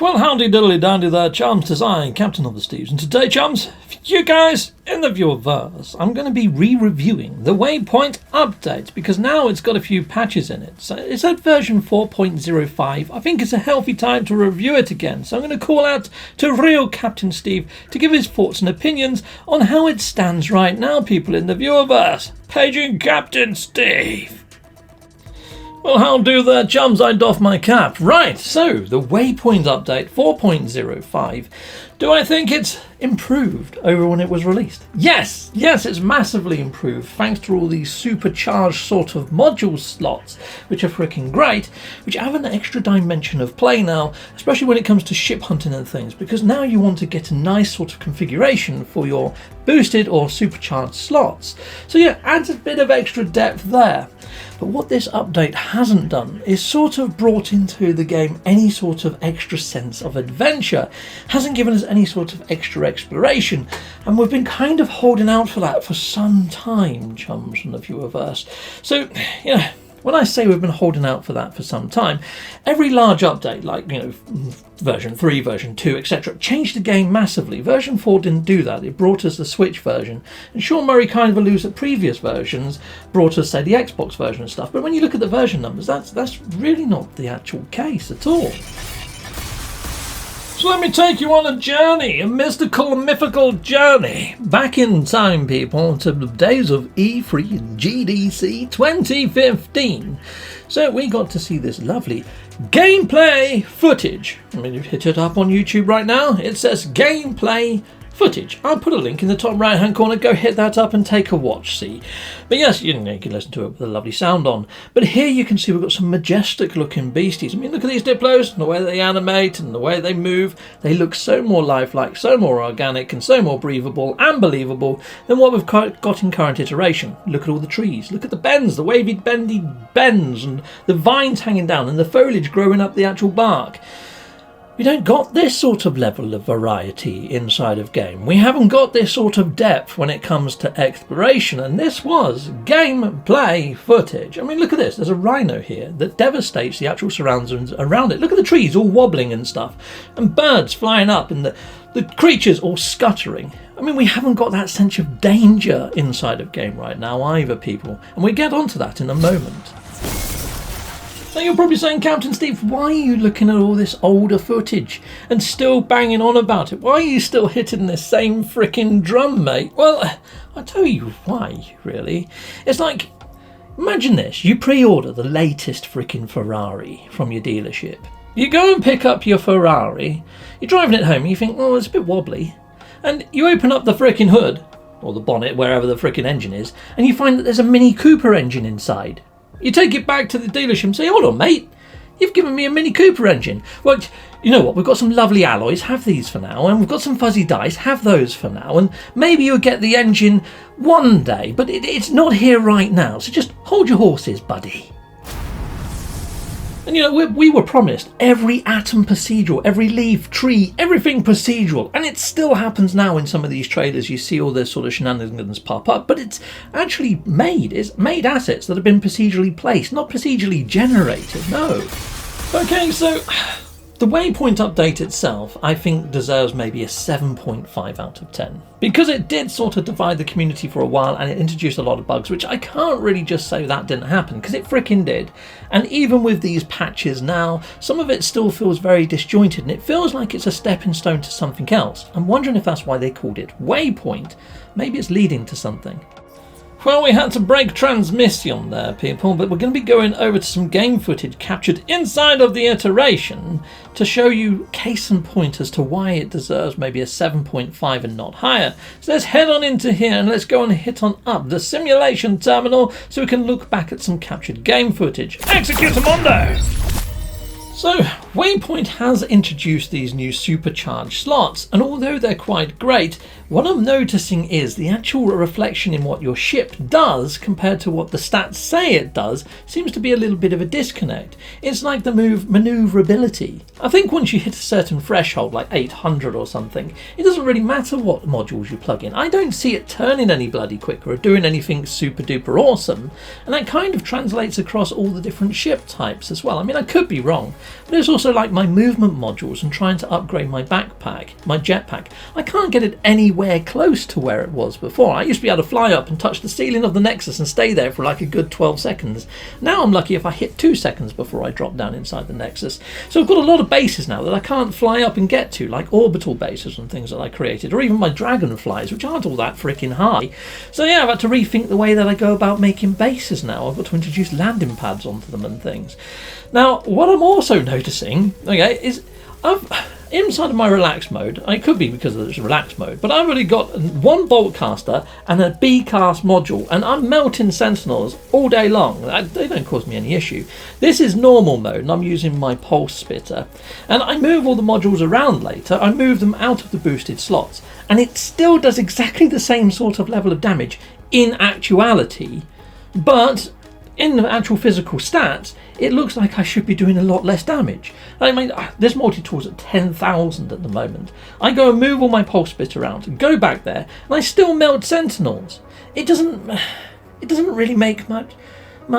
Well, howdy diddly dandy there, chums. 'Tis I, Captain of the Steves, and today, chums, for you guys in the viewerverse, I'm going to be re-reviewing the Waypoint update because now it's got a few patches in it. So it's at version 4.05. I think it's a healthy time to review it again. So I'm going to call out to real Captain Steve to give his thoughts and opinions on how it stands right now, people in the viewerverse. Paging Captain Steve. Well, how do there, chums? I doff my cap. Right, so the Waypoint update 4.05. Do I think it's improved over when it was released? Yes, it's massively improved thanks to all these supercharged sort of module slots, which are freaking great, which have an extra dimension of play now, especially when it comes to ship hunting and things, because now you want to get a nice sort of configuration for your boosted or supercharged slots. So yeah, adds a bit of extra depth there. But what this update hasn't done is sort of brought into the game any sort of extra sense of adventure, hasn't given us any sort of extra exploration, and we've been kind of holding out for that for some time, chums from the viewerverse. So, yeah, when I say we've been holding out for that for some time, every large update, like, version 3, version 2, etc., changed the game massively. Version 4 didn't do that. It brought us the Switch version. And Sean Murray kind of alludes that previous versions brought us, say, the Xbox version and stuff. But when you look at the version numbers, that's really not the actual case at all. So let me take you on a journey, a mystical and mythical journey, back in time, people, to the days of E3 and GDC 2015. So we got to see this lovely gameplay footage. I mean, you hit it up on YouTube right now, it says gameplay footage. I'll put a link in the top right hand corner, go hit that up and take a watch, see. But yes, you can listen to it with a lovely sound on. But here you can see we've got some majestic looking beasties. I mean, look at these Diplos, the way they animate and the way they move. They look so more lifelike, so more organic and so more breathable and believable than what we've got in current iteration. Look at all the trees, look at the bends, the wavy bendy bends and the vines hanging down and the foliage growing up the actual bark. We don't got this sort of level of variety inside of game. We haven't got this sort of depth when it comes to exploration, and this was gameplay footage. I mean, look at this. There's a rhino here that devastates the actual surroundings around it. Look at the trees all wobbling and stuff, and birds flying up, and the creatures all scuttering. I mean, we haven't got that sense of danger inside of game right now either, people, and we get onto that in a moment. So you're probably saying, Captain Steve, why are you looking at all this older footage and still banging on about it? Why are you still hitting this same frickin' drum, mate? Well, I'll tell you why, really. It's like, imagine this. You pre-order the latest frickin' Ferrari from your dealership. You go and pick up your Ferrari, you're driving it home and you think, oh, it's a bit wobbly. And you open up the frickin' hood, or the bonnet, wherever the frickin' engine is, and you find that there's a Mini Cooper engine inside. You take it back to the dealership and say, hold on, mate, you've given me a Mini Cooper engine. Well, you know what, we've got some lovely alloys, have these for now, and we've got some fuzzy dice, have those for now, and maybe you'll get the engine one day, but it's not here right now, so just hold your horses, buddy. And we were promised every atom procedural, every leaf, tree, everything procedural. And it still happens now in some of these trailers. You see all this sort of shenanigans pop up. But it's actually made. It's made assets that have been procedurally placed, not procedurally generated. No. Okay, so the Waypoint update itself, I think, deserves maybe a 7.5 out of 10. Because it did sort of divide the community for a while and it introduced a lot of bugs, which I can't really just say that didn't happen, because it frickin' did. And even with these patches now, some of it still feels very disjointed and it feels like it's a stepping stone to something else. I'm wondering if that's why they called it Waypoint. Maybe it's leading to something. Well, we had to break transmission there, people, but we're going to be going over to some game footage captured inside of the iteration to show you case and point as to why it deserves maybe a 7.5 and not higher. So let's head on into here and let's go and hit on up the simulation terminal so we can look back at some captured game footage. Executamundo! So, Waypoint has introduced these new supercharged slots, and although they're quite great, What I'm noticing is the actual reflection in what your ship does compared to what the stats say it does seems to be a little bit of a disconnect. It's like the maneuverability. I think once you hit a certain threshold, like 800 or something, it doesn't really matter what modules you plug in. I don't see it turning any bloody quicker or doing anything super duper awesome, and that kind of translates across all the different ship types as well. I mean, I could be wrong, but it's also like my movement modules and trying to upgrade my backpack, my jetpack. I can't get it anywhere close to where it was before. I used to be able to fly up and touch the ceiling of the Nexus and stay there for like a good 12 seconds. Now I'm lucky if I hit 2 seconds before I drop down inside the Nexus. So I've got a lot of bases now that I can't fly up and get to, like orbital bases and things that I created, or even my dragonflies, which aren't all that freaking high. So yeah, I've had to rethink the way that I go about making bases now. I've got to introduce landing pads onto them and things. Now, what I'm also noticing, okay, is inside of my relax mode, it could be because of this relax mode, but I've already got one bolt caster and a B cast module, and I'm melting sentinels all day long. They don't cause me any issue. This is normal mode, and I'm using my pulse spitter, and I move all the modules around later. I move them out of the boosted slots, and it still does exactly the same sort of level of damage in actuality, but in the actual physical stats, it looks like I should be doing a lot less damage. I mean, this multi-tool's at 10,000 at the moment. I go and move all my pulse bit around, go back there, and I still melt sentinels. It doesn't really make much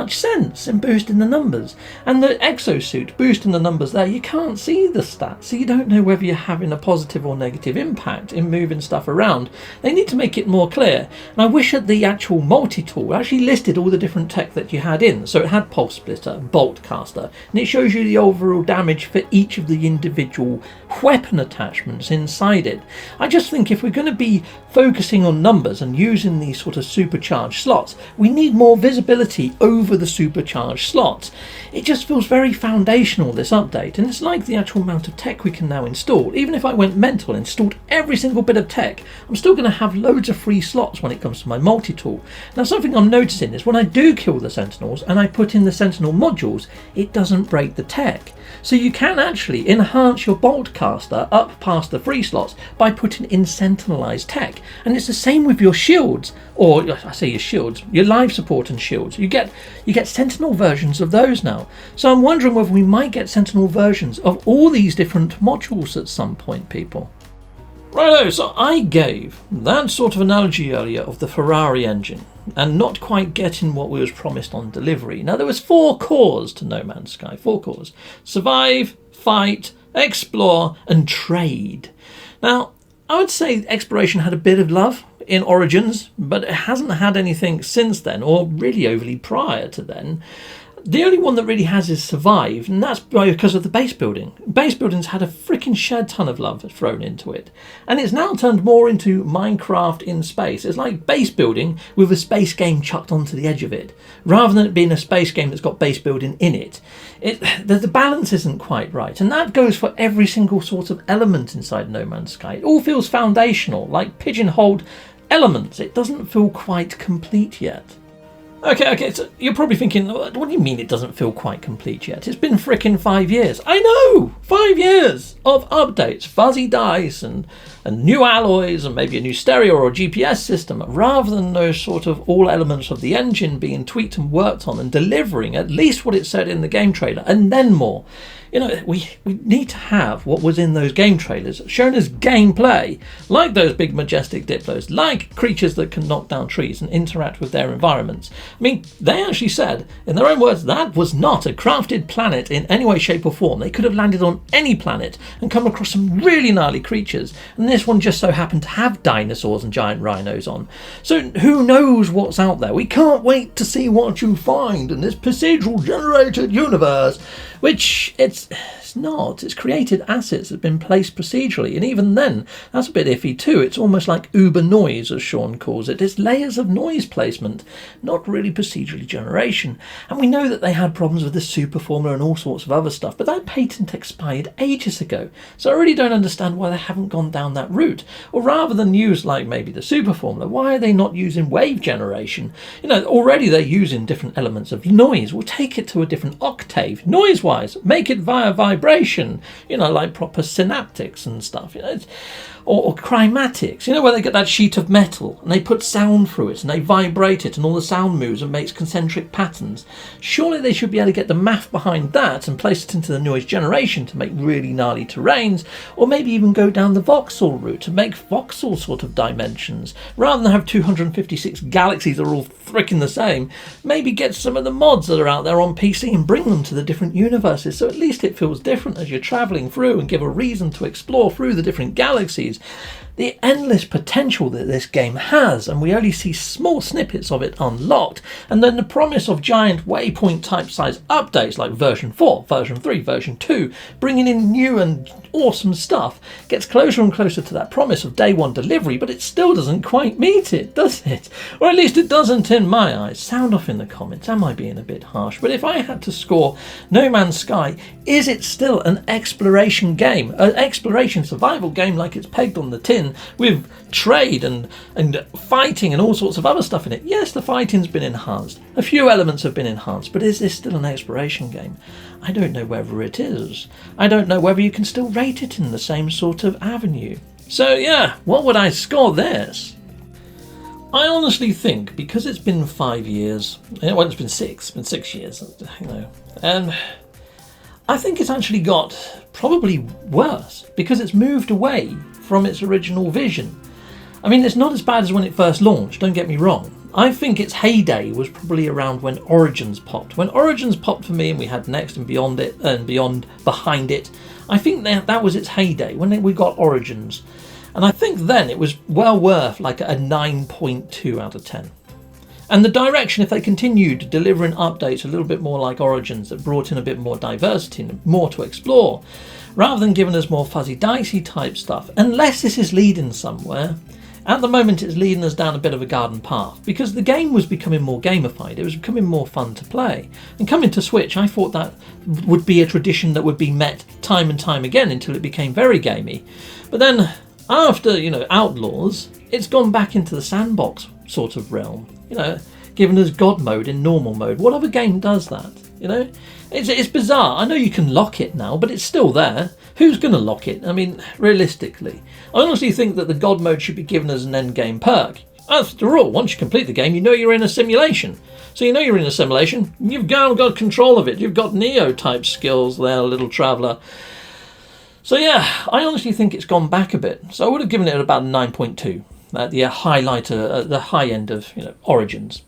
sense in boosting the numbers. And the exosuit boosting the numbers there, you can't see the stats, so you don't know whether you're having a positive or negative impact in moving stuff around. They need to make it more clear. And I wish that the actual multi-tool actually listed all the different tech that you had in. So it had pulse splitter, bolt caster, and it shows you the overall damage for each of the individual weapon attachments inside it. I just think if we're going to be focusing on numbers and using these sort of supercharged slots, we need more visibility over the supercharged slots. It just feels very foundational, this update, and it's like the actual amount of tech we can now install. Even if I went mental and installed every single bit of tech, I'm still going to have loads of free slots when it comes to my multi-tool. Now, something I'm noticing is when I do kill the sentinels and I put in the sentinel modules, it doesn't break the tech. So you can actually enhance your bolt caster up past the free slots by putting in sentinelized tech. And it's the same with your shields, or I say your shields, your life support and shields. You get sentinel versions of those now. So I'm wondering whether we might get sentinel versions of all these different modules at some point, people. Righto, so I gave that sort of analogy earlier of the Ferrari engine and not quite getting what we was promised on delivery. Now, there was 4 cores to No Man's Sky, 4 cores. Survive, fight, explore and trade. Now, I would say exploration had a bit of love in Origins, but it hasn't had anything since then, or really overly prior to then. The only one that really has is Survive, and that's because of the base building. Base building's had a freaking shed ton of love thrown into it, and it's now turned more into Minecraft in space. It's like base building with a space game chucked onto the edge of it, rather than it being a space game that's got base building in it. The balance isn't quite right, and that goes for every single sort of element inside No Man's Sky. It all feels foundational, like pigeonholed elements. It doesn't feel quite complete yet. Okay, so you're probably thinking, what do you mean it doesn't feel quite complete yet? It's been frickin' 5 years. I know! 5 years of updates, fuzzy dice and new alloys and maybe a new stereo or GPS system, rather than those sort of all elements of the engine being tweaked and worked on and delivering at least what it said in the game trailer and then more. You know, we need to have what was in those game trailers shown as gameplay, like those big majestic diplos, like creatures that can knock down trees and interact with their environments. I mean, they actually said, in their own words, that was not a crafted planet in any way, shape or form. They could have landed on any planet and come across some really gnarly creatures, and this one just so happened to have dinosaurs and giant rhinos on. So who knows what's out there? We can't wait to see what you find in this procedural generated universe, which it's not. It's created assets that have been placed procedurally, and even then, that's a bit iffy too. It's almost like uber noise, as Sean calls it. It's layers of noise placement, not really procedurally generation. And we know that they had problems with the super formula and all sorts of other stuff, but that patent expired ages ago. So I really don't understand why they haven't gone down that route. Or rather than use like maybe the super formula, why are they not using wave generation? You know, already they're using different elements of noise. We'll take it to a different octave, noise-wise. Make it via vibration, you know, like proper synaptics and stuff. You know, or cymatics, you know, where they get that sheet of metal and they put sound through it and they vibrate it and all the sound moves and makes concentric patterns. Surely they should be able to get the math behind that and place it into the noise generation to make really gnarly terrains, or maybe even go down the voxel route and make voxel sort of dimensions. Rather than have 256 galaxies that are all frickin' the same, maybe get some of the mods that are out there on PC and bring them to the different universes, so at least it feels different as you're travelling through and give a reason to explore through the different galaxies. The endless potential that this game has, and we only see small snippets of it unlocked, and then the promise of giant Waypoint type size updates like version 4, version 3, version 2, bringing in new and awesome stuff, gets closer and closer to that promise of day one delivery, but it still doesn't quite meet it, does it? Or at least it doesn't in my eyes. Sound off in the comments, am I being a bit harsh? But if I had to score No Man's Sky, is it still an exploration game, an exploration survival game like it's pegged on the tin, with trade and fighting and all sorts of other stuff in it? Yes, the fighting's been enhanced, a few elements have been enhanced, but is this still an exploration game? I don't know whether it is. I don't know whether you can still rate it in the same sort of avenue. So yeah, what would I score this? I honestly think, because it's been 5 years, well, it's been 6 years, you know, and I think it's actually got probably worse because it's moved away from its original vision. I mean, it's not as bad as when it first launched, don't get me wrong. I think its heyday was probably around when Origins popped. When Origins popped for me and we had Next and Beyond it and Beyond behind it, I think that was its heyday, when we got Origins. And I think then it was well worth like a 9.2 out of 10. And the direction, if they continued delivering updates a little bit more like Origins that brought in a bit more diversity and more to explore, rather than giving us more fuzzy dicey type stuff, unless this is leading somewhere. At the moment it's leading us down a bit of a garden path, because the game was becoming more gamified, it was becoming more fun to play. And coming to Switch, I thought that would be a tradition that would be met time and time again until it became very gamey. But then, after, you know, Outlaws, it's gone back into the Sandbox sort of realm, you know, giving us God mode in normal mode. What other game does that, you know? It's bizarre. I know you can lock it now, but it's still there. Who's going to lock it? I mean, realistically. I honestly think that the God mode should be given as an end game perk. After all, once you complete the game, you know you're in a simulation. So you know you're in a simulation, you've got control of it. You've got Neo type skills there, little traveller. So yeah, I honestly think it's gone back a bit. So I would have given it about 9.2 at the highlighter, at the high end of, you know, Origins.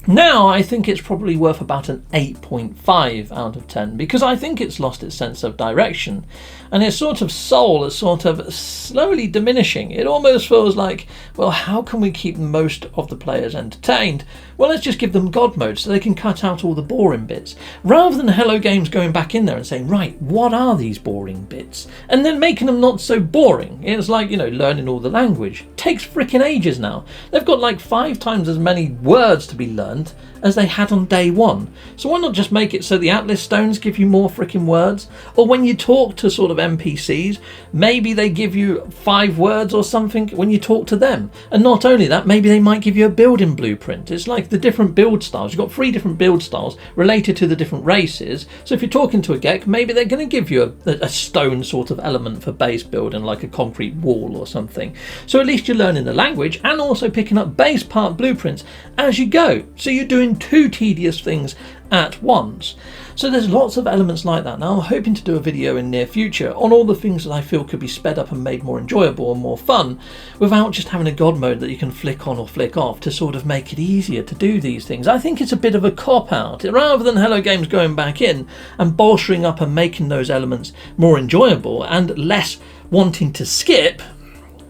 Now I think it's probably worth about an 8.5 out of 10, because I think it's lost its sense of direction and its sort of soul is sort of slowly diminishing. It almost feels like, well, how can we keep most of the players entertained? Well, let's just give them God mode so they can cut out all the boring bits, rather than Hello Games going back in there and saying, right, what are these boring bits? And then making them not so boring. It's like, you know, learning all the language. It takes frickin' ages now. They've got like 5 times as many words to be learned as they had on day one. So why not just make it so the Atlas stones give you more freaking words? Or when you talk to sort of NPCs, maybe they give you 5 words or something when you talk to them. And not only that, maybe they might give you a building blueprint. It's like the different build styles. You've got 3 different build styles related to the different races. So if you're talking to a Gek, maybe they're going to give you a stone sort of element for base building, like a concrete wall or something. So at least you're learning the language and also picking up base part blueprints as you go. So you're doing 2 tedious things at once. So there's lots of elements like that. Now I'm hoping to do a video in near future on all the things that I feel could be sped up and made more enjoyable and more fun, without just having a God mode that you can flick on or flick off to sort of make it easier to do these things. I think it's a bit of a cop-out. Rather than Hello Games going back in and bolstering up and making those elements more enjoyable and less wanting to skip,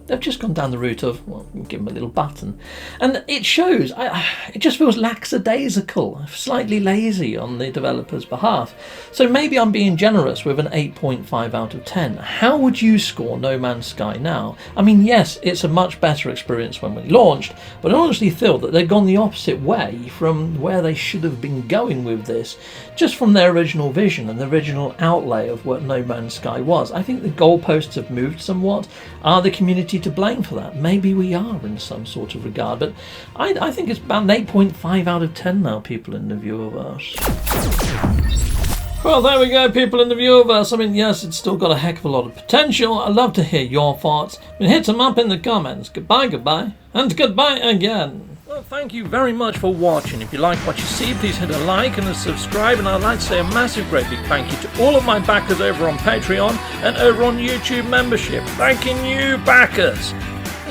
they've just gone down the route of, well, give them a little button. And it shows. It just feels lackadaisical, slightly lazy on the developer's behalf. So maybe I'm being generous with an 8.5 out of 10. How would you score No Man's Sky now? I mean, yes, it's a much better experience when we launched, but I honestly feel that they've gone the opposite way from where they should have been going with this, just from their original vision and the original outlay of what No Man's Sky was. I think the goalposts have moved somewhat. Are the community to blame for that? Maybe we are in some sort of regard, but I think it's about an 8.5 out of 10 now, people in the viewerverse. Well, there we go, people in the viewerverse. I mean, yes, it's still got a heck of a lot of potential. I'd love to hear your thoughts. Hit them up in the comments. Goodbye, and goodbye again. Well, thank you very much for watching. If you like what you see, please hit a like and a subscribe. And I'd like to say a massive, great big thank you to all of my backers over on Patreon and over on YouTube membership. Thanking you, backers.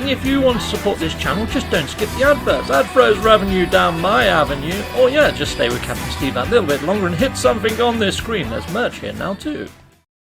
And if you want to support this channel, just don't skip the adverts. That throws revenue down my avenue. Or yeah, just stay with Captain Steve that little bit longer and hit something on this screen. There's merch here now too.